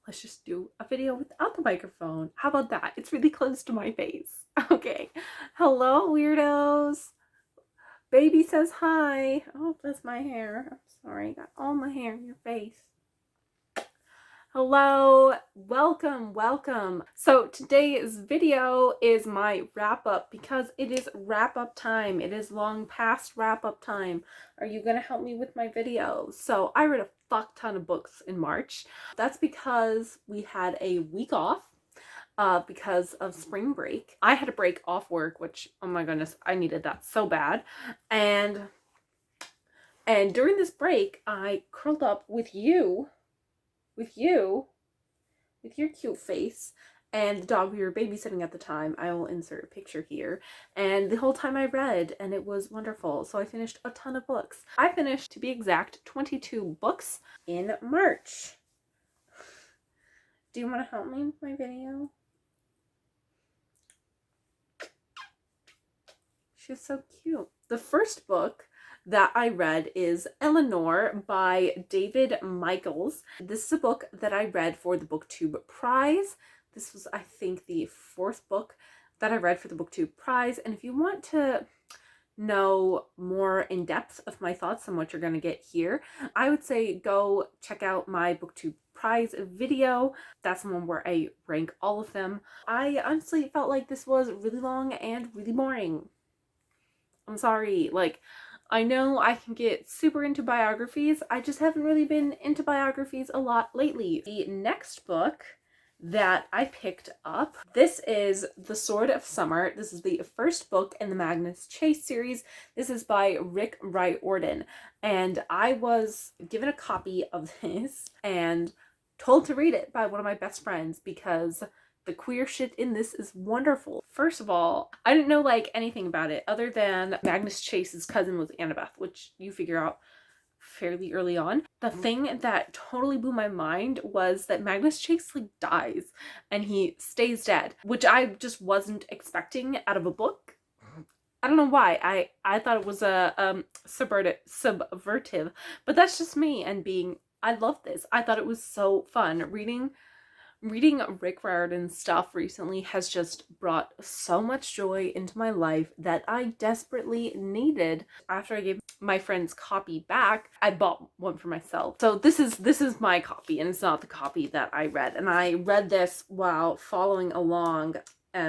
let's just do a video without the microphone. How about that? It's really close to my face. Okay. Hello, weirdos. Baby says hi. Oh, that's my hair. I'm sorry. Got all my hair in your face. Hello, welcome. So today's video is my wrap up because it is wrap up time. It is long past wrap up time. Are you gonna help me with my video? So I read a fuck ton of books in March. That's because we had a week off because of spring break. I had a break off work, which, oh my goodness, I needed that so bad. And during this break, I curled up with your cute face and the dog we were babysitting at the time. I will insert a picture here. And the whole time I read, and it was wonderful. So I finished a ton of books. I finished, to be exact, 22 books in March. Do you want to help me with my video? She's so cute. The first book that I read is Eleanor by David Michaels. This is a book that I read for the BookTube prize. This was, I think, the fourth book that I read for the BookTube prize. And if you want to know more in depth of my thoughts on what you're going to get here, I would say go check out my BookTube prize video. That's the one where I rank all of them. I honestly felt like this was really long and really boring. I'm sorry, like, I know I can get super into biographies. I just haven't really been into biographies a lot lately. The next book that I picked up, this is The Sword of Summer. This is the first book in the Magnus Chase series. This is by Rick Riordan. And I was given a copy of this and told to read it by one of my best friends because the queer shit in this is wonderful. First of all, I didn't know like anything about it other than Magnus Chase's cousin was Annabeth, which you figure out fairly early on. The thing that totally blew my mind was that Magnus Chase like dies and he stays dead, which I just wasn't expecting out of a book. I don't know why. I thought it was a subvertive, but that's just me and being, I love this. I thought it was so fun. Reading Rick Riordan's stuff recently has just brought so much joy into my life that I desperately needed. After I gave my friend's copy back, I bought one for myself. So this is my copy, and it's not the copy that I read. And I read this while following along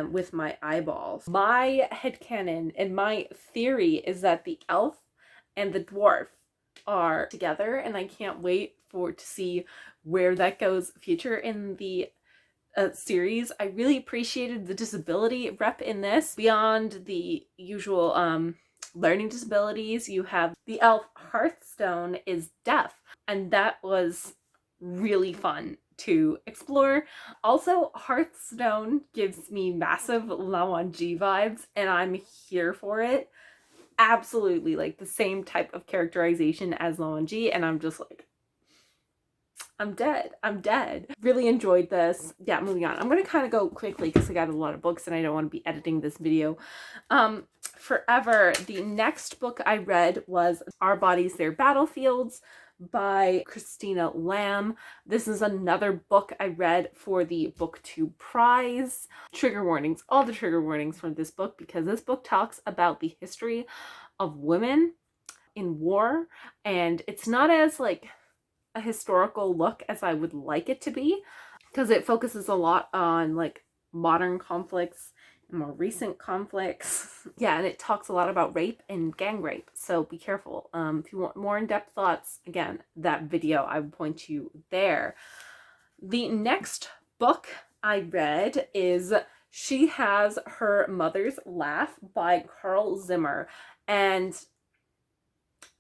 with my eyeballs. My headcanon and my theory is that the elf and the dwarf are together, and I can't wait to see where that goes future in the series. I really appreciated the disability rep in this. Beyond the usual learning disabilities, you have the elf Hearthstone is deaf, and that was really fun to explore. Also, Hearthstone gives me massive Lawanji vibes, and I'm here for it. Absolutely, like the same type of characterization as Lawanji, and I'm just like, I'm dead. Really enjoyed this. Yeah, moving on. I'm going to kind of go quickly because I got a lot of books and I don't want to be editing this video forever. The next book I read was Our Bodies, Their Battlefields by Christina Lamb. This is another book I read for the BookTube prize. Trigger warnings, all the trigger warnings from this book, because this book talks about the history of women in war, and it's not as like a historical look as I would like it to be, because it focuses a lot on like modern conflicts and more recent conflicts. Yeah, and it talks a lot about rape and gang rape, so be careful. If you want more in-depth thoughts, again, that video, I would point you there. The next book I read is She Has Her Mother's Laugh by Carl Zimmer, and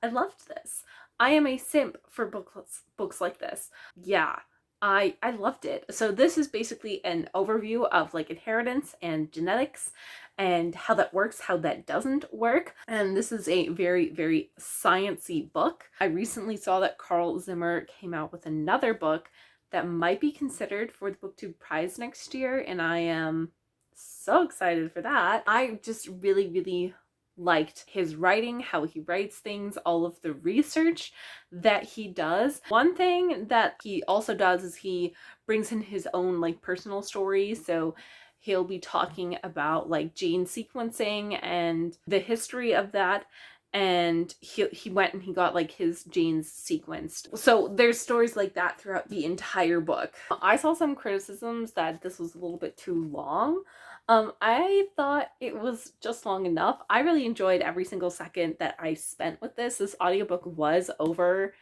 I loved this. I am a simp for books like this. Yeah, I loved it. So this is basically an overview of like inheritance and genetics and how that works, how that doesn't work. And this is a very, very science-y book. I recently saw that Carl Zimmer came out with another book that might be considered for the BookTube prize next year, and I am so excited for that. I just really, really liked his writing, how he writes things, all of the research that he does. One thing that he also does is he brings in his own like personal stories. So he'll be talking about like gene sequencing and the history of that. And he went and he got like his genes sequenced. So there's stories like that throughout the entire book. I saw some criticisms that this was a little bit too long. I thought it was just long enough. I really enjoyed every single second that I spent with this. This audiobook was over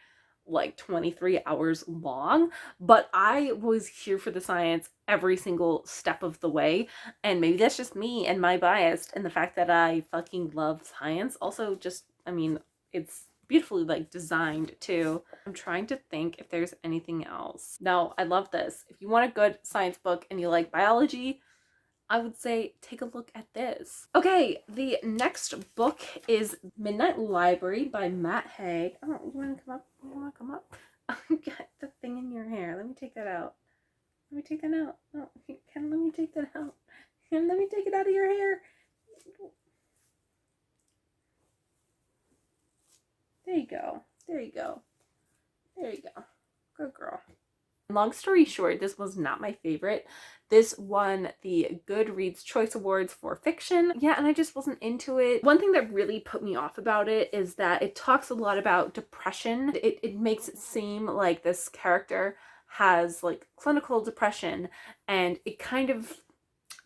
like 23 hours long, but I was here for the science every single step of the way. And maybe that's just me and my bias and the fact that I fucking love science. Also, just, I mean, it's beautifully like designed too. I'm trying to think if there's anything else. No, I love this. If you want a good science book and you like biology, I would say take a look at this. Okay, the next book is Midnight Library by Matt Haig. Oh, you want to come up? You want to come up? Get the thing in your hair. Let me take that out. Let me take that out. Oh, let me take that out. Let me take it out of your hair. There you go. There you go. There you go. Good girl. Long story short, this was not my favorite. This won the Goodreads Choice Awards for fiction. Yeah, and I just wasn't into it. One thing that really put me off about it is that it talks a lot about depression. It makes it seem like this character has like clinical depression, and it kind of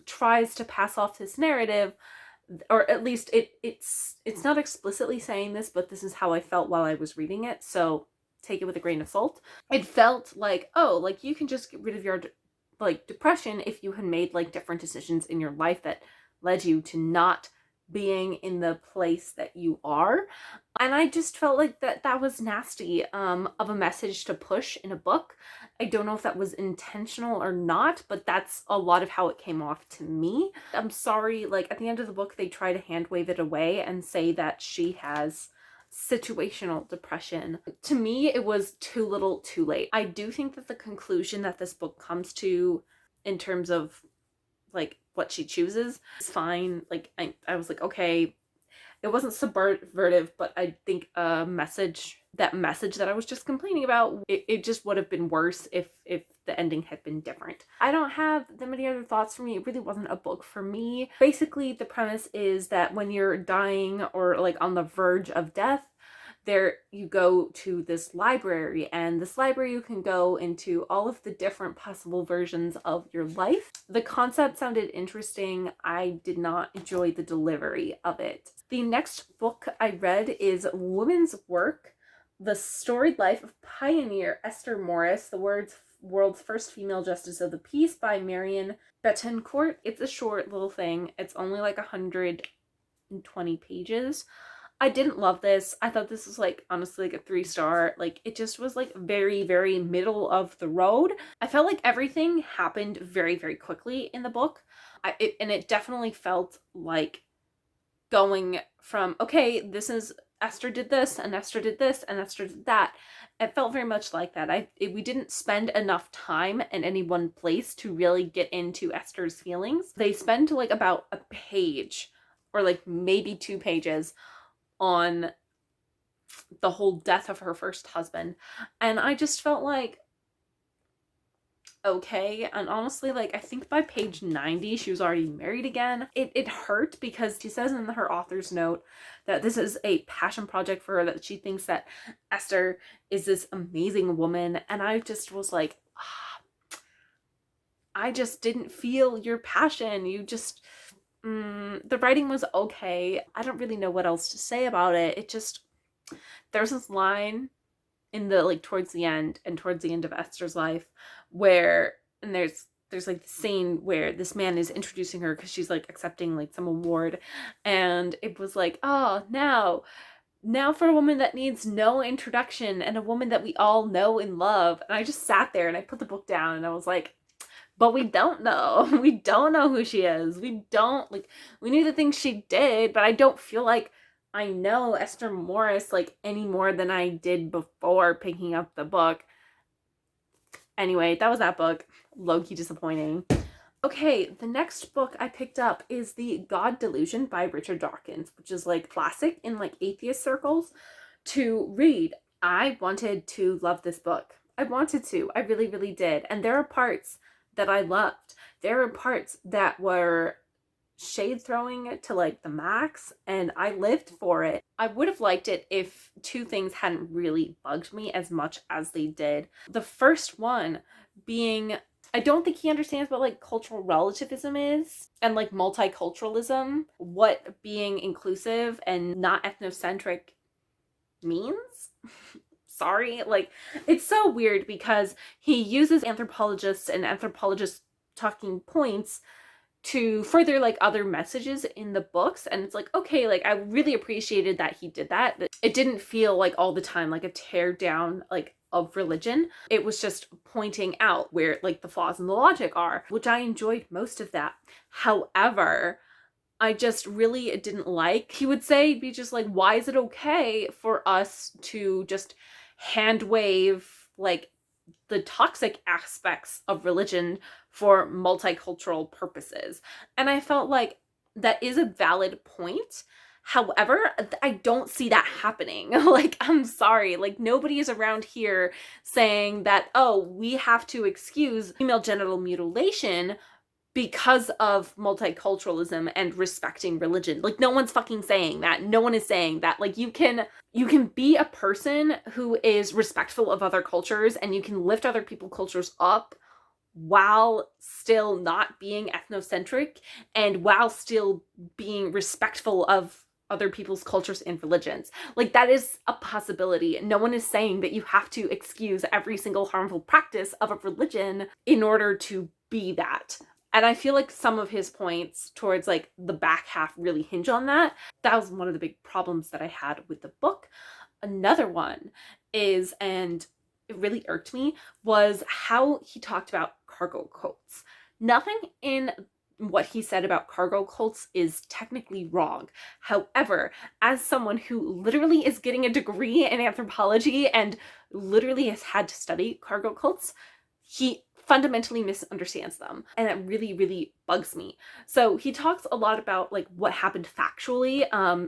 tries to pass off this narrative, or at least it's not explicitly saying this, but this is how I felt while I was reading it. So take it with a grain of salt. It felt like, oh, like you can just get rid of your like depression if you had made like different decisions in your life that led you to not being in the place that you are. And I just felt like that was nasty of a message to push in a book. I don't know if that was intentional or not, but that's a lot of how it came off to me. I'm sorry, like at the end of the book they try to hand wave it away and say that she has situational depression. To me, it was too little too late. I do think that the conclusion that this book comes to in terms of like what she chooses is fine. Like I was like, okay, it wasn't subvertive, but I think that message that I was just complaining about, it just would have been worse if the ending had been different. I don't have that many other thoughts for me. It really wasn't a book for me. Basically, the premise is that when you're dying or like on the verge of death, there you go to this library, and this library you can go into all of the different possible versions of your life. The concept sounded interesting. I did not enjoy the delivery of it. The next book I read is Women's Work, The Storied Life of Pioneer Esther Morris, the world's first female justice of the peace by Marion Betancourt. It's a short little thing. It's only like 120 pages. I didn't love this. I thought this was like honestly like a 3-star. Like it just was like very, very middle of the road. I felt like everything happened very, very quickly in the book. And it definitely felt like going from, okay, this is Esther did this and Esther did this and Esther did that. It felt very much like that. We didn't spend enough time in any one place to really get into Esther's feelings. They spend like about a page or like maybe 2 pages on the whole death of her first husband. And I just felt like, okay. And honestly, like I think by page 90 she was already married again. It hurt because she says in her author's note that this is a passion project for her, that she thinks that Esther is this amazing woman. And I just was like, I just didn't feel your passion. You just the writing was okay. I don't really know what else to say about it. It just, there's this line in the like towards the end of Esther's life where, and there's like the scene where this man is introducing her because she's like accepting like some award, and it was like, oh, now for a woman that needs no introduction and a woman that we all know and love. And I just sat there and I put the book down and I was like, but we don't know. We don't know who she is. We don't, like, we knew the things she did, but I don't feel like I know Esther Morris, like, any more than I did before picking up the book. Anyway, that was that book. Low-key disappointing. Okay, the next book I picked up is the God Delusion by Richard Dawkins, which is like classic in like atheist circles to read. I wanted to love this book. I wanted to. I really, really did. And there are parts that I loved. There are parts that were shade throwing it to like the max, and I lived for it. I would have liked it if two things hadn't really bugged me as much as they did. The first one being, I don't think he understands what like cultural relativism is and like multiculturalism, what being inclusive and not ethnocentric means. Sorry, like it's so weird because he uses anthropologists and anthropologist talking points to further like other messages in the books, and it's like, okay, like I really appreciated that he did that. It didn't feel like all the time like a tear down like of religion. It was just pointing out where like the flaws in the logic are, which I enjoyed most of that. However, I just really didn't like, he would say, be just like, why is it okay for us to just hand wave like the toxic aspects of religion for multicultural purposes? And I felt like that is a valid point. However, I don't see that happening. Like, I'm sorry, like nobody is around here saying that, oh, we have to excuse female genital mutilation because of multiculturalism and respecting religion. Like, no one's fucking saying that. No one is saying that. Like, you can be a person who is respectful of other cultures, and you can lift other people's cultures up while still not being ethnocentric and while still being respectful of other people's cultures and religions. Like, that is a possibility. No one is saying that you have to excuse every single harmful practice of a religion in order to be that. And I feel like some of his points towards like the back half really hinge on that. That was one of the big problems that I had with the book. Another one is, and it really irked me, was how he talked about cargo cults. Nothing in what he said about cargo cults is technically wrong. However, as someone who literally is getting a degree in anthropology and literally has had to study cargo cults, he fundamentally misunderstands them, and it really, really bugs me. So he talks a lot about like what happened factually,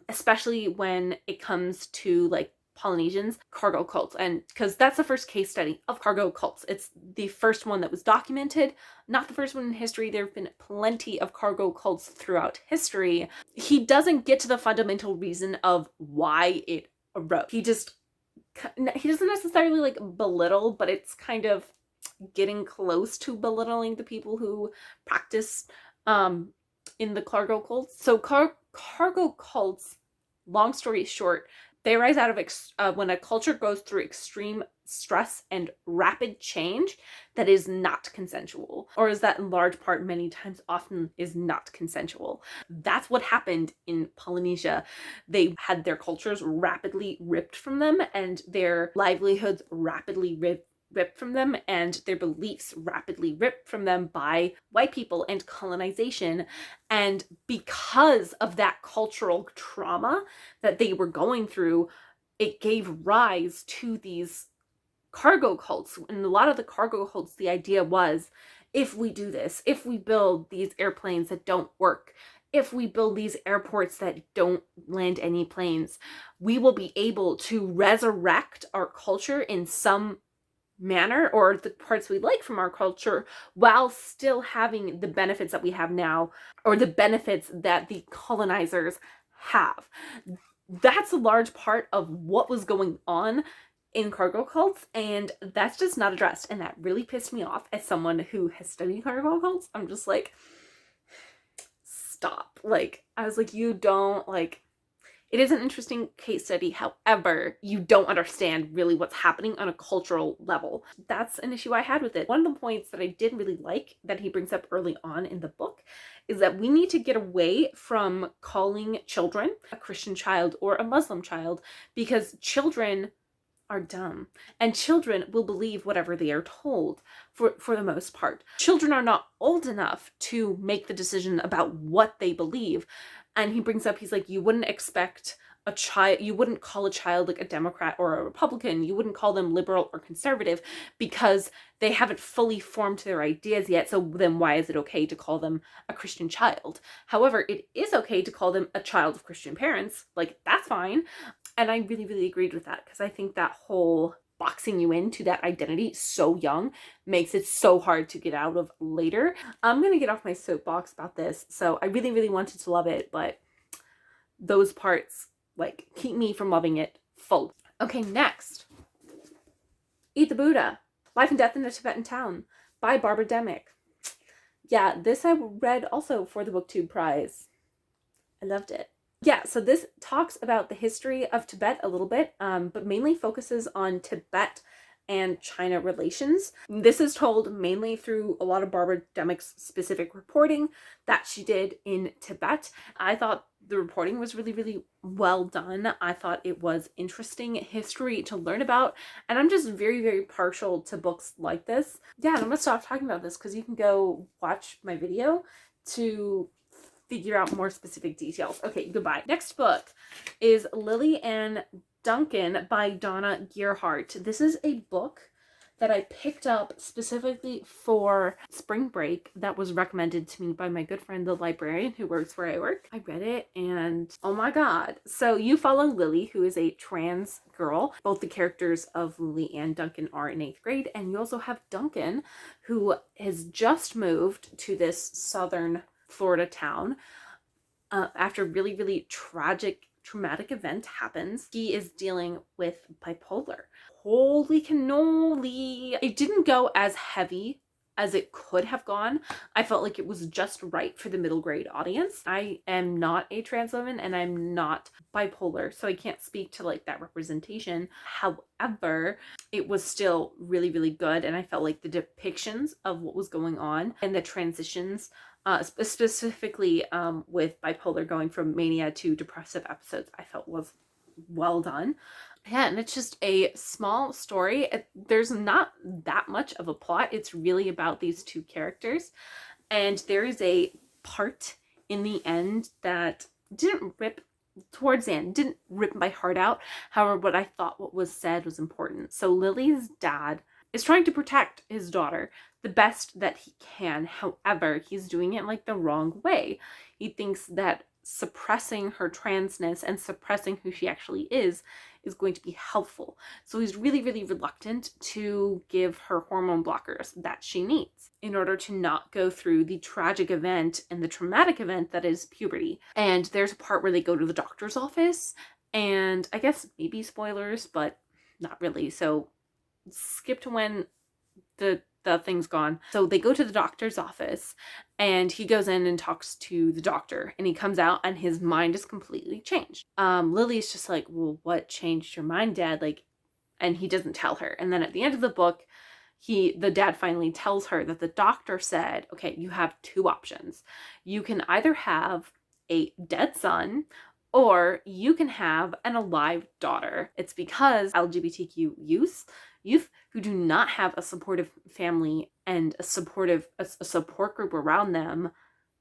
especially when it comes to like Polynesians, cargo cults, and because that's the first case study of cargo cults. It's the first one that was documented, not the first one in history. There have been plenty of cargo cults throughout history. He doesn't get to the fundamental reason of why it arose. He doesn't necessarily like belittle, but it's kind of getting close to belittling the people who practice in the cargo cults. So cargo cults, long story short, they arise out of when a culture goes through extreme stress and rapid change that is not consensual, or is that in large part many times often is not consensual. That's what happened in Polynesia. They had their cultures rapidly ripped from them, and their livelihoods rapidly ripped from them, and their beliefs rapidly ripped from them by white people and colonization. And because of that cultural trauma that they were going through, it gave rise to these cargo cults. And a lot of the cargo cults, the idea was, if we do this, if we build these airplanes that don't work, if we build these airports that don't land any planes, we will be able to resurrect our culture in some manner, or the parts we like from our culture, while still having the benefits that we have now, or the benefits that the colonizers have. That's a large part of what was going on in cargo cults, and that's just not addressed, and that really pissed me off as someone who has studied cargo cults. I'm just like, stop. Like, I was like, you don't, like, it is an interesting case study. However, you don't understand really what's happening on a cultural level. That's an issue I had with it. One of the points that I did really like that he brings up early on in the book is that we need to get away from calling children a Christian child or a Muslim child, because children are dumb, and children will believe whatever they are told for the most part. Children are not old enough to make the decision about what they believe. And he brings up, he's like, you wouldn't expect a child, you wouldn't call a child like a Democrat or a Republican. You wouldn't call them liberal or conservative because they haven't fully formed their ideas yet. So then why is it okay to call them a Christian child? However, it is okay to call them a child of Christian parents. Like, that's fine. And I really, really agreed with that, because I think that whole boxing you into that identity so young makes it so hard to get out of later. I'm gonna get off my soapbox about this. So I really, really wanted to love it, but those parts like keep me from loving it fully. Okay, next. Eat the Buddha, Life and Death in a Tibetan Town by Barbara Demick. Yeah, this I read also for the BookTube prize. I loved it. Yeah, so this talks about the history of Tibet a little bit, but mainly focuses on Tibet and China relations. This is told mainly through a lot of Barbara Demick's specific reporting that she did in Tibet. I thought the reporting was really, really well done. I thought it was interesting history to learn about, and I'm just very, very partial to books like this. Yeah, and I'm gonna stop talking about this because you can go watch my video to figure out more specific details. Okay, goodbye. Next book is Lillian Duncan by Donna Gearhart. This is a book that I picked up specifically for spring break that was recommended to me by my good friend, the librarian who works where I work. I read it and oh my god. So you follow Lily, who is a trans girl. Both the characters of Lily and Duncan are in 8th grade, and you also have Duncan, who has just moved to this southern Florida town after really, really traumatic event happens. He is dealing with bipolar. Holy cannoli. It didn't go as heavy as it could have gone. I felt like it was just right for the middle grade audience. I am not a trans woman and I'm not bipolar, so I can't speak to like that representation. However, it was still really, really good, and I felt like the depictions of what was going on and the transitions specifically with bipolar going from mania to depressive episodes, I felt was well done. Yeah, and it's just a small story. There's not that much of a plot. It's really about these two characters. And there is a part in the end that didn't rip my heart out. However, what I thought what was said was important. So Lily's dad is trying to protect his daughter the best that he can. However, he's doing it like the wrong way. He thinks that suppressing her transness and suppressing who she actually is going to be helpful. So he's really, really reluctant to give her hormone blockers that she needs in order to not go through the tragic event and the traumatic event that is puberty. And there's a part where they go to the doctor's office, and I guess maybe spoilers, but not really. So skip to when the thing's gone. So they go to the doctor's office, and he goes in and talks to the doctor, and he comes out and his mind is completely changed. Lily's just like, well, what changed your mind, Dad? Like, and he doesn't tell her. And then at the end of the book, the dad finally tells her that the doctor said, okay, you have two options. You can either have a dead son, or you can have an alive daughter. It's because LGBTQ youth who do not have a supportive family and a support group around them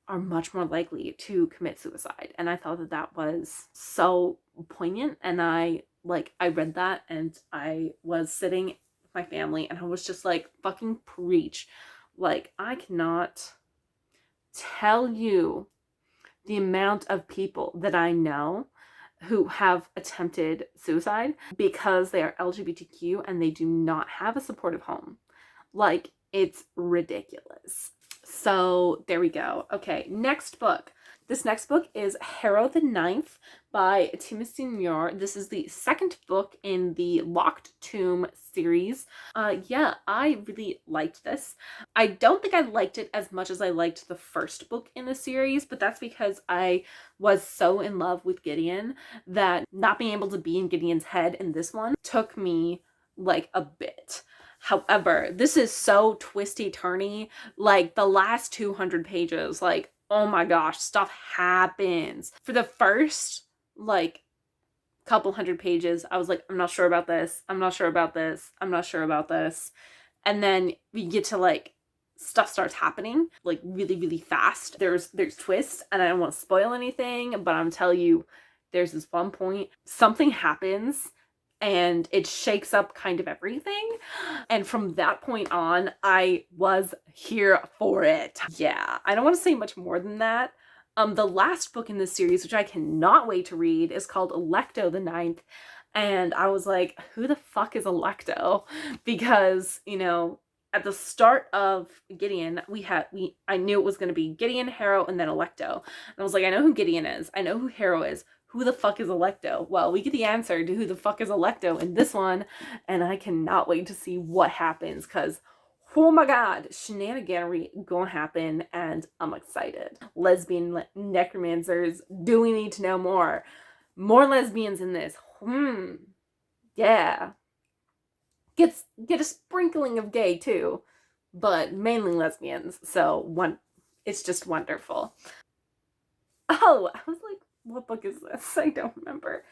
are much more likely to commit suicide. And I thought that that was so poignant. And I read that, and I was sitting with my family, and I was just like, fucking preach. Like, I cannot tell you the amount of people that I know who have attempted suicide because they are LGBTQ and they do not have a supportive home. Like, it's ridiculous. So there we go. Okay, next book. This next book is Harrow the Ninth by Timothy Muir. This is the second book in the Locked Tomb series. Yeah, I really liked this. I don't think I liked it as much as I liked the first book in the series, but that's because I was so in love with Gideon that not being able to be in Gideon's head in this one took me like a bit. However, this is so twisty-turny. Like, the last 200 pages, like, oh my gosh, stuff happens. For the first, like, couple hundred pages, I was like, I'm not sure about this. I'm not sure about this. I'm not sure about this. And then we get to, like, stuff starts happening, like, really, really fast. There's twists, and I don't want to spoil anything, but I'm telling you, there's this one point, something happens and it shakes up kind of everything. And from that point on, I was here for it. Yeah, I don't want to say much more than that. The last book in this series, which I cannot wait to read, is called Electo the Ninth. And I was like, who the fuck is Electo? Because, you know, at the start of Gideon, I knew it was going to be Gideon, Harrow, and then Electo. And I was like, I know who Gideon is. I know who Harrow is. Who the fuck is Electo? Well, we get the answer to who the fuck is Electo in this one, and I cannot wait to see what happens, because oh my god, shenaniganery gonna happen, and I'm excited. Lesbian necromancers, do we need to know more? More lesbians in this. Yeah. Get a sprinkling of gay too, but mainly lesbians, so it's just wonderful. Oh, I was like, what book is this? I don't remember.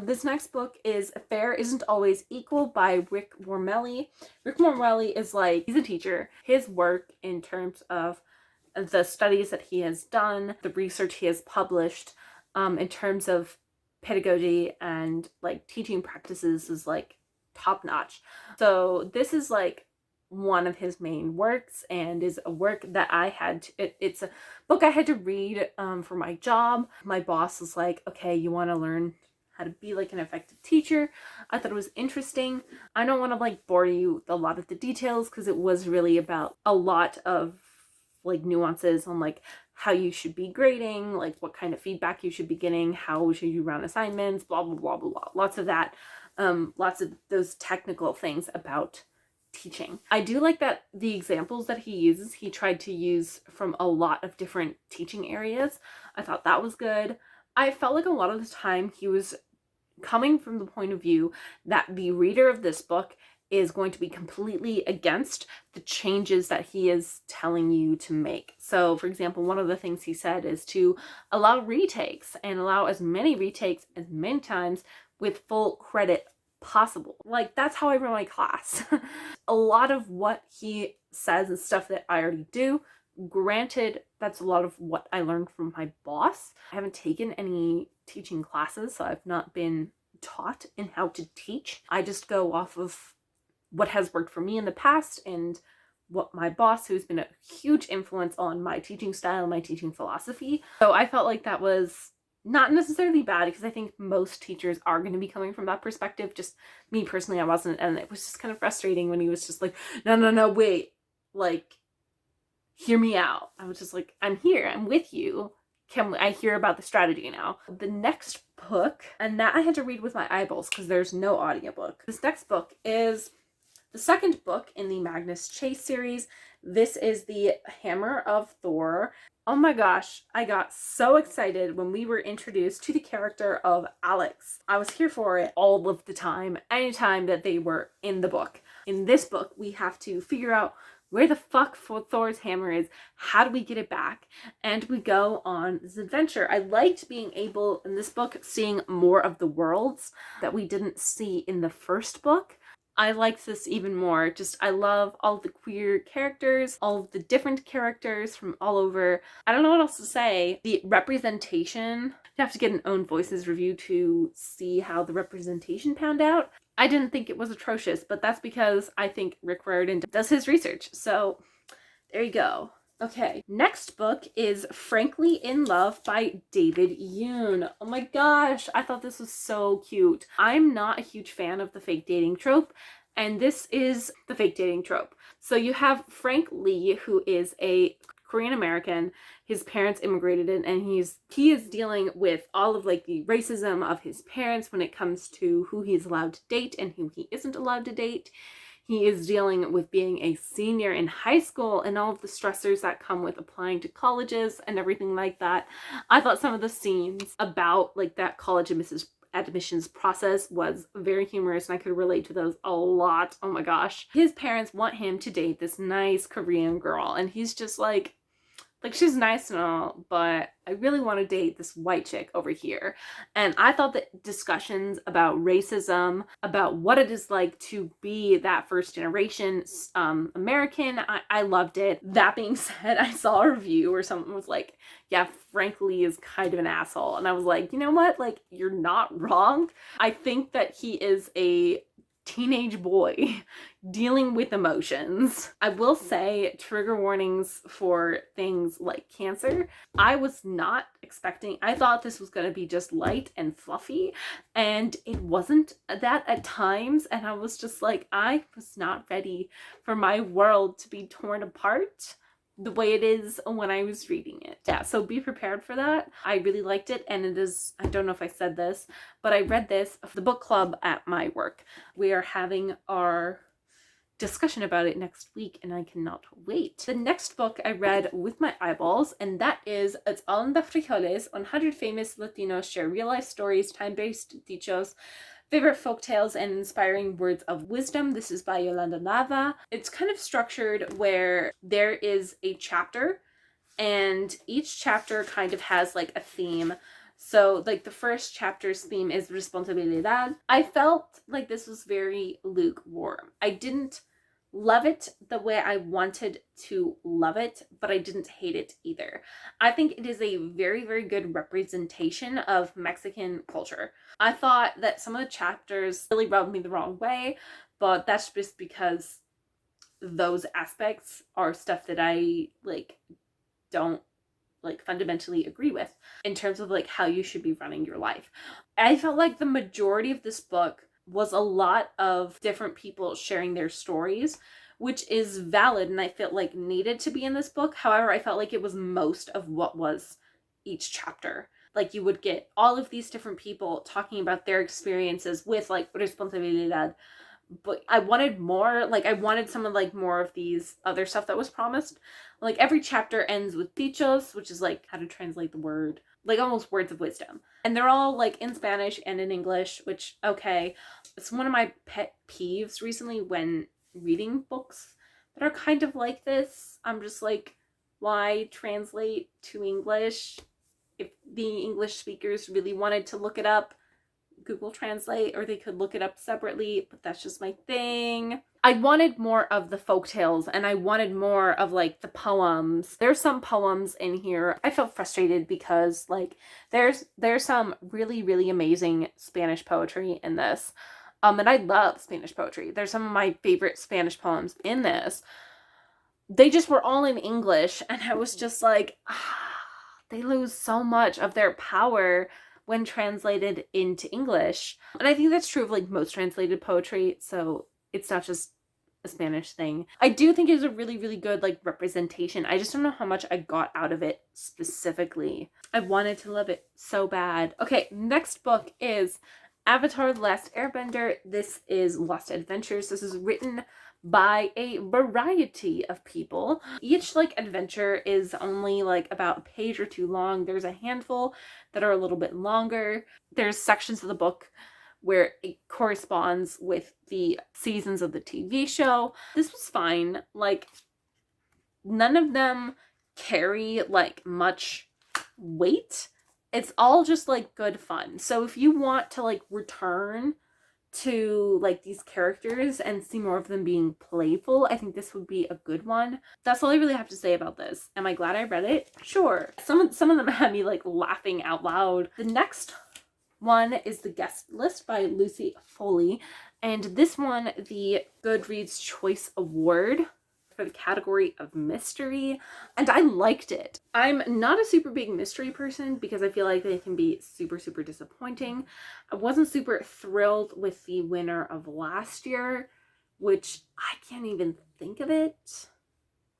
This next book is Fair Isn't Always Equal by Rick Wormelli. Rick Wormelli is like, he's a teacher. His work in terms of the studies that he has done, the research he has published, in terms of pedagogy and like teaching practices is like top notch. So this is like one of his main works, and is a work that I had to, it's a book I had to read for my job. My boss was like, okay, you want to learn how to be like an effective teacher. I thought it was interesting. I don't want to like bore you with a lot of the details, because it was really about a lot of like nuances on like how you should be grading, like what kind of feedback you should be getting, how should you run assignments, blah blah blah blah blah. Lots of that, lots of those technical things about teaching. I do like that the examples that he uses, he tried to use from a lot of different teaching areas. I thought that was good. I felt like a lot of the time he was coming from the point of view that the reader of this book is going to be completely against the changes that he is telling you to make. So, for example, one of the things he said is to allow retakes, and allow as many retakes as many times with full credit possible. Like, that's how I run my class. A lot of what he says is stuff that I already do. Granted, that's a lot of what I learned from my boss. I haven't taken any teaching classes, so I've not been taught in how to teach. I just go off of what has worked for me in the past, and what my boss, who's been a huge influence on my teaching style, my teaching philosophy. So I felt like that was not necessarily bad, because I think most teachers are going to be coming from that perspective. Just me personally, I wasn't, and it was just kind of frustrating when he was just like, no, wait, like, hear me out. I was just like, I'm here, I'm with you. Can I hear about the strategy now? The next book, and that I had to read with my eyeballs because there's no audiobook. This next book is the second book in the Magnus Chase series. This is The Hammer of Thor. Oh my gosh, I got so excited when we were introduced to the character of Alex. I was here for it all of the time, anytime that they were in the book. In this book, we have to figure out where the fuck Thor's hammer is, how do we get it back, and we go on this adventure. I liked being able, in this book, seeing more of the worlds that we didn't see in the first book. I liked this even more. Just, I love all the queer characters, all of the different characters from all over. I don't know what else to say. The representation, you have to get an Own Voices review to see how the representation panned out. I didn't think it was atrocious, but that's because I think Rick Riordan does his research. So there you go. Okay, next book is Frankly in Love by David Yoon. Oh my gosh, I thought this was so cute. I'm not a huge fan of the fake dating trope, and this is the fake dating trope. So you have Frank Lee, who is a Korean American. His parents immigrated in, and he is dealing with all of like the racism of his parents when it comes to who he's allowed to date and who he isn't allowed to date. He is dealing with being a senior in high school and all of the stressors that come with applying to colleges and everything like that. I thought some of the scenes about like that college admissions process was very humorous, and I could relate to those a lot. Oh my gosh. His parents want him to date this nice Korean girl, and he's just like, Like, she's nice and all, but I really want to date this white chick over here. And I thought that discussions about racism, about what it is like to be that first generation American, I loved it. That being said, I saw a review where someone was like, yeah, Frank Lee is kind of an asshole. And I was like, you know what? Like, you're not wrong. I think that he is a teenage boy dealing with emotions. I will say, trigger warnings for things like cancer. I was not expecting, I thought this was going to be just light and fluffy, and it wasn't that at times, and I was just like, I was not ready for my world to be torn apart the way it is when I was reading it. Yeah, so be prepared for that. I really liked it, and it is, I don't know if I said this, but I read this for the book club at my work. We are having our discussion about it next week, and I cannot wait. The next book I read with my eyeballs, and that is It's All in the Frijoles, 100 Famous Latinos Share Real-Life Stories, Time-Based Dichos, Favorite Folktales, and Inspiring Words of Wisdom. This is by Yolanda Nava. It's kind of structured where there is a chapter, and each chapter kind of has like a theme. So like the first chapter's theme is responsabilidad. I felt like this was very lukewarm. I didn't love it the way I wanted to love it, but I didn't hate it either. I think it is a very, very good representation of Mexican culture. I thought that some of the chapters really rubbed me the wrong way, but that's just because those aspects are stuff that I don't fundamentally agree with in terms of how you should be running your life. I felt like the majority of this book was a lot of different people sharing their stories, which is valid and I felt like needed to be in this book. However, I felt like it was most of what was each chapter. Like, you would get all of these different people talking about their experiences with responsabilidad, but I wanted more. I wanted some of more of these other stuff that was promised. Every chapter ends with dichos, which is how to translate the word, almost words of wisdom. And they're all in Spanish and in English, which, okay, it's one of my pet peeves recently when reading books that are kind of like this. I'm just why translate to English? If the English speakers really wanted to look it up, Google Translate, or they could look it up separately, but that's just my thing. I wanted more of the folktales, and I wanted more of the poems. There's some poems in here. I felt frustrated because there's some really, really amazing Spanish poetry in this. And I love Spanish poetry. There's some of my favorite Spanish poems in this. They just were all in English, and I was just they lose so much of their power when translated into English. And I think that's true of most translated poetry, so it's not just a Spanish thing. I do think it's a really, really good representation. I just don't know how much I got out of it specifically. I wanted to love it so bad. Okay, next book is Avatar: The Last Airbender. This is Lost Adventures. This is written by a variety of people. Each adventure is only about a page or two long. There's a handful that are a little bit longer. There's sections of the book where it corresponds with the seasons of the TV show. This was fine. None of them carry much weight. It's all just good fun. So if you want to return to these characters and see more of them being playful, I think this would be a good one. That's all I really have to say about this. Am I glad I read it? Sure. Some of them had me laughing out loud. The next one is The Guest List by Lucy Foley, and this one the Goodreads Choice Award for the category of mystery, and I liked it. I'm not a super big mystery person because I feel like they can be super, super disappointing. I wasn't super thrilled with the winner of last year, which I can't even think of it,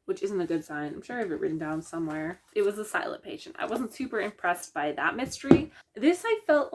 which isn't a good sign. I'm sure I have it written down somewhere. It was The Silent Patient. I wasn't super impressed by that mystery. This I felt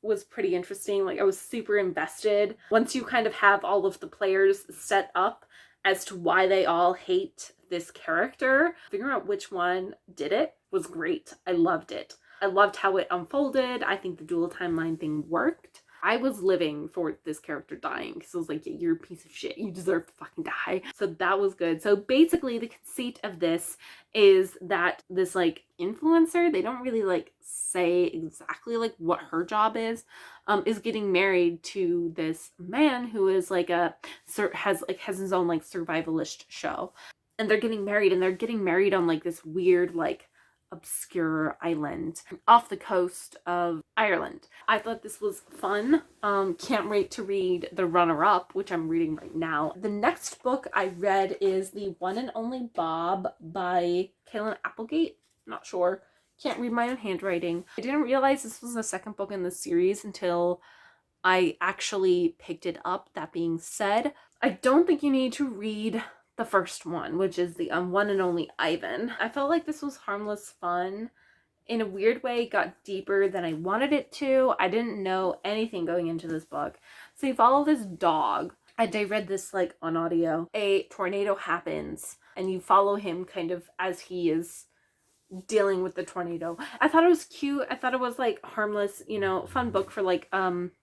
was pretty interesting. I was super invested. Once you kind of have all of the players set up as to why they all hate this character, figuring out which one did it was great. I loved it. I loved how it unfolded. I think the dual timeline thing worked. I was living for this character dying because I was like, yeah, you're a piece of shit. You deserve to fucking die. So that was good. So basically the conceit of this is that this like influencer, they don't really like say exactly like what her job is getting married to this man who is like has his own like survivalist show. And they're getting married on like this weird like obscure island off the coast of Ireland. I thought this was fun. Can't wait to read the runner-up, which I'm reading right now. The next book I read is The One and Only Bob by Kaylin Applegate. Not sure. Can't read my own handwriting. I didn't realize this was the second book in the series until I actually picked it up. That being said, I don't think you need to read the first one, which is the One and Only Ivan. I felt like this was harmless fun. In a weird way, it got deeper than I wanted it to. I didn't know anything going into this book. So you follow this dog. I read this like on audio. A tornado happens and you follow him kind of as he is dealing with the tornado. I thought it was cute. I thought it was like harmless, you know, fun book for like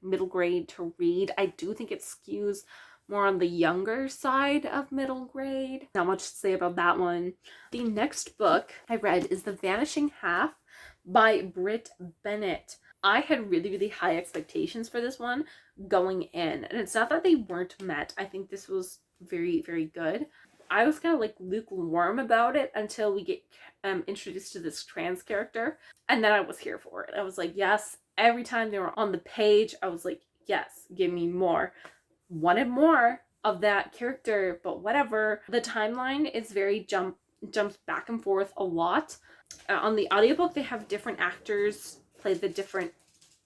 middle grade to read. I do think it skews more on the younger side of middle grade. Not much to say about that one. The next book I read is The Vanishing Half by Britt Bennett. I had really, really high expectations for this one going in, and it's not that they weren't met. I think this was very, very good. I was kind of like lukewarm about it until we get introduced to this trans character, and then I was here for it. I was like, yes. Every time they were on the page, I was like, yes, give me more. Wanted more of that character, but whatever. The timeline is very jumps back and forth a lot. On the audiobook, they have different actors play the different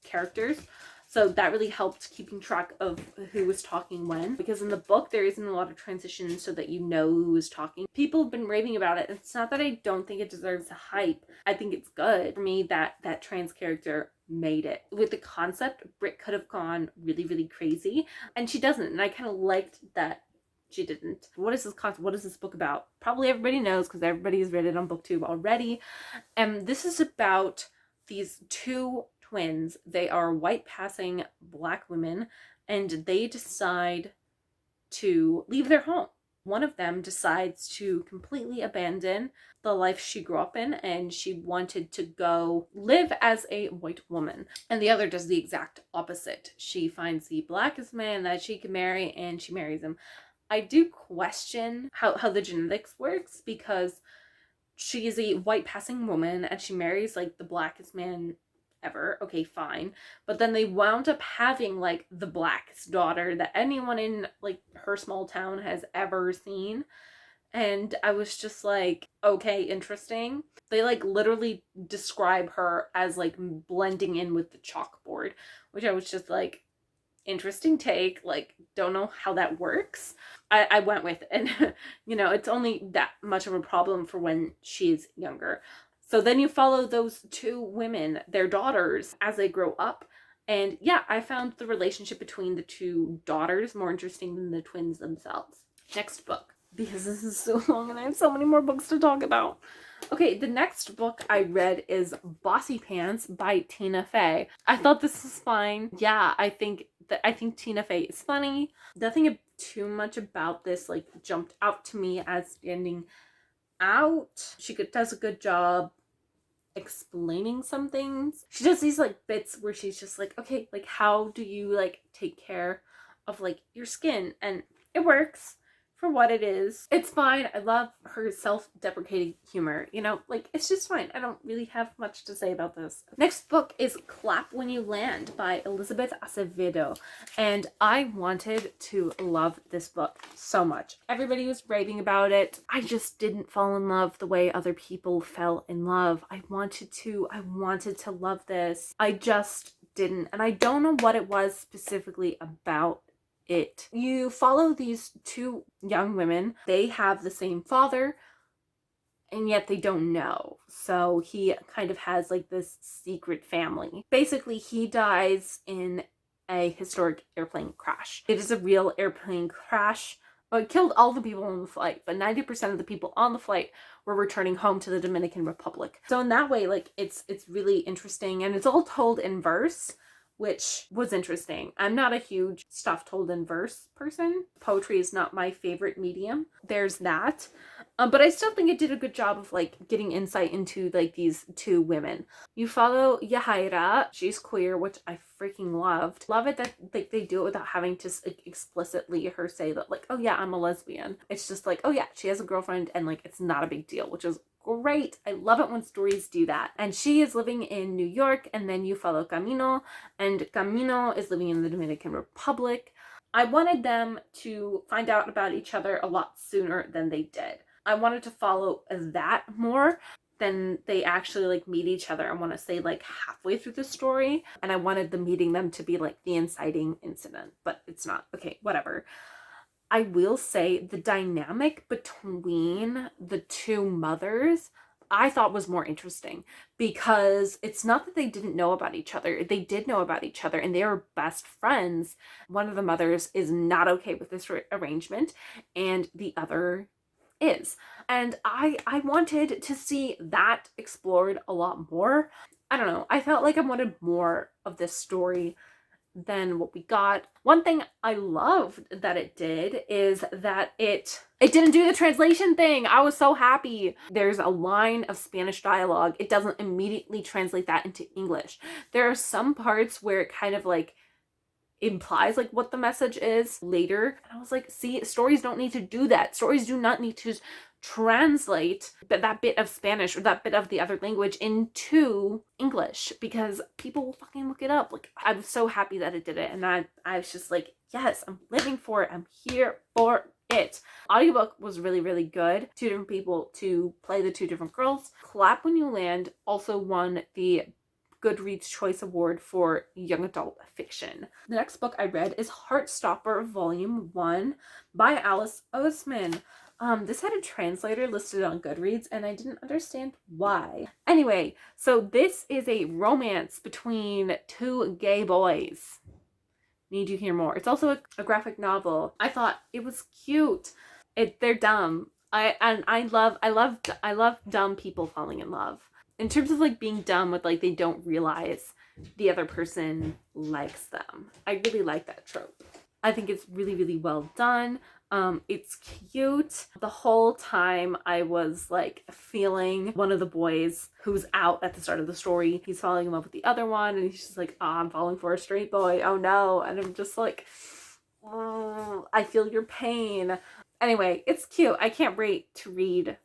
characters, so that really helped keeping track of who was talking when, because in the book there isn't a lot of transition so that you know who is talking. People have been raving about it. It's not that I don't think it deserves the hype. I think it's good. For me, that trans character made it. With the concept, Britt could have gone really, really crazy, and she doesn't, and I kind of liked that she didn't. What is this concept? What is this book about? Probably everybody knows because everybody's read it on BookTube already. And this is about these two twins. They are white passing black women, and they decide to leave their home. One of them decides to completely abandon the life she grew up in, and she wanted to go live as a white woman. And the other does the exact opposite. She finds the blackest man that she can marry, and she marries him. I do question how the genetics works, because she is a white passing woman and she marries like the blackest man ever. Okay, fine. But then they wound up having like the blackest daughter that anyone in like her small town has ever seen. And I was just like, okay, interesting. They like literally describe her as like blending in with the chalkboard, which I was just like, interesting take. Like, don't know how that works. I went with it. And you know, it's only that much of a problem for when she's younger. So then you follow those two women, their daughters, as they grow up. And yeah, I found the relationship between the two daughters more interesting than the twins themselves. Next book, because this is so long and I have so many more books to talk about. Okay, the next book I read is Bossypants by Tina Fey. I thought this was fine. Yeah, I think Tina Fey is funny. Nothing too much about this like jumped out to me as standing out. She does a good job explaining some things. She does these like bits where she's just like, okay, like how do you like take care of like your skin? And it works for what it is. It's fine. I love her self-deprecating humor. You know, like it's just fine. I don't really have much to say about this. Next book is Clap When You Land by Elizabeth Acevedo. And I wanted to love this book so much. Everybody was raving about it. I just didn't fall in love the way other people fell in love. I wanted to love this. I just didn't. And I don't know what it was specifically about it. You follow these two young women. They have the same father, and yet they don't know. So he kind of has like this secret family. Basically, he dies in a historic airplane crash. It is a real airplane crash. It killed all the people on the flight, but 90% of the people on the flight were returning home to the Dominican Republic. So in that way, like it's really interesting, and it's all told in verse, which was interesting. I'm not a huge stuff told in verse person. Poetry is not my favorite medium. There's that. But I still think it did a good job of like getting insight into like these two women. You follow Yahaira. She's queer, which I freaking loved. Love it that like they do it without having to like, explicitly her say that like, oh yeah, I'm a lesbian. It's just like, oh yeah, she has a girlfriend and like it's not a big deal, which is great. I love it when stories do that. And she is living in New York, and then you follow Camino, and Camino is living in the Dominican Republic. I wanted them to find out about each other a lot sooner than they did. I wanted to follow that more than they actually like meet each other. I want to say like halfway through the story, and I wanted the meeting them to be like the inciting incident, but it's not. Okay, whatever. I will say the dynamic between the two mothers I thought was more interesting, because it's not that they didn't know about each other. They did know about each other and they were best friends. One of the mothers is not okay with this arrangement and the other is. And I wanted to see that explored a lot more. I don't know. I felt like I wanted more of this story than what we got. One thing I loved that it did is that it didn't do the translation thing. I was so happy. There's a line of Spanish dialogue. It doesn't immediately translate that into English. There are some parts where it kind of like implies like what the message is later. And I was like, see, stories don't need to do that. Stories do not need to translate that bit of Spanish or that bit of the other language into English, because people will fucking look it up. Like, I was so happy that it did it, and I was just like, yes, I'm living for it. I'm here for it. Audiobook was really, really good. Two different people to play the two different girls. Clap When You Land also won the Goodreads Choice Award for Young Adult Fiction. The next book I read is Heartstopper Volume 1 by Alice Oseman. This had a translator listed on Goodreads, and I didn't understand why. Anyway, so this is a romance between two gay boys. Need you hear more? It's also a graphic novel. I thought it was cute. They're dumb. I love dumb people falling in love. In terms of like being dumb with like they don't realize the other person likes them. I really like that trope. I think it's really, really well done. It's cute. The whole time I was like feeling one of the boys who's out at the start of the story. He's falling in love with the other one, and he's just like, oh, I'm falling for a straight boy. Oh no. And I'm just like, oh, I feel your pain. Anyway, it's cute. I can't wait to read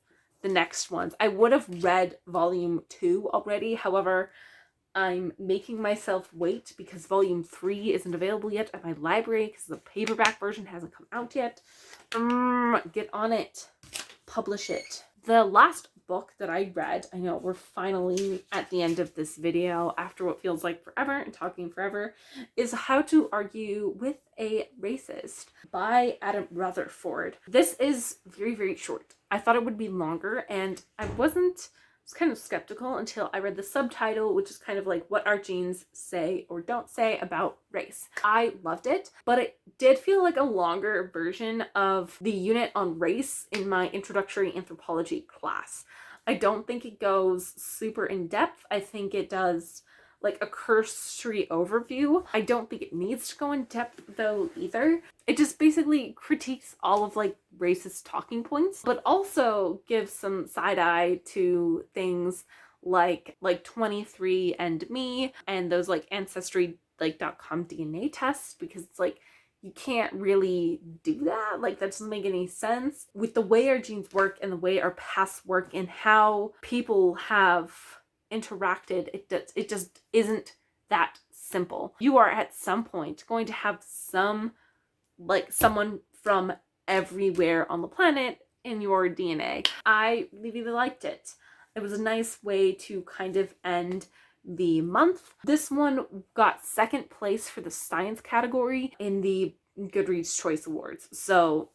the next ones. I would have read volume 2 already. However, I'm making myself wait because volume 3 isn't available yet at my library because the paperback version hasn't come out yet. Get on it. Publish it. The last book that I read, I know we're finally at the end of this video after what feels like forever and talking forever, is How to Argue with a Racist by Adam Rutherford. This is very, very short. I thought it would be longer, and I was kind of skeptical until I read the subtitle, which is kind of like what our genes say or don't say about race. I loved it, but it did feel like a longer version of the unit on race in my introductory anthropology class. I don't think it goes super in depth. I think it does like a cursory overview. I don't think it needs to go in depth though either. It just basically critiques all of like racist talking points, but also gives some side eye to things like 23andMe and those like ancestry .com DNA tests, because it's like you can't really do that. Like that doesn't make any sense with the way our genes work and the way our pasts work and how people have interacted. It just isn't that simple. You are at some point going to have someone from everywhere on the planet in your DNA. I really liked it. It was a nice way to kind of end the month. This one got second place for the science category in the Goodreads Choice Awards. So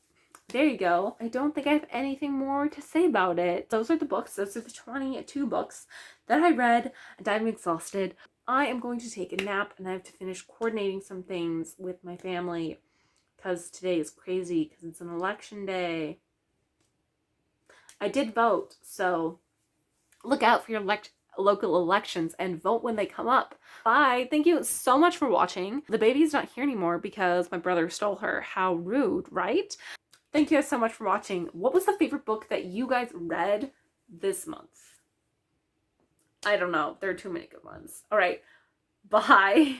there you go. I don't think I have anything more to say about it. Those are the books. Those are the 22 books that I read, and I'm exhausted. I am going to take a nap, and I have to finish coordinating some things with my family because today is crazy because it's an election day. I did vote, so look out for your local elections and vote when they come up. Bye. Thank you so much for watching. The baby's not here anymore because my brother stole her. How rude, right? Thank you guys so much for watching. What was the favorite book that you guys read this month? I don't know. There are too many good ones. All right. Bye.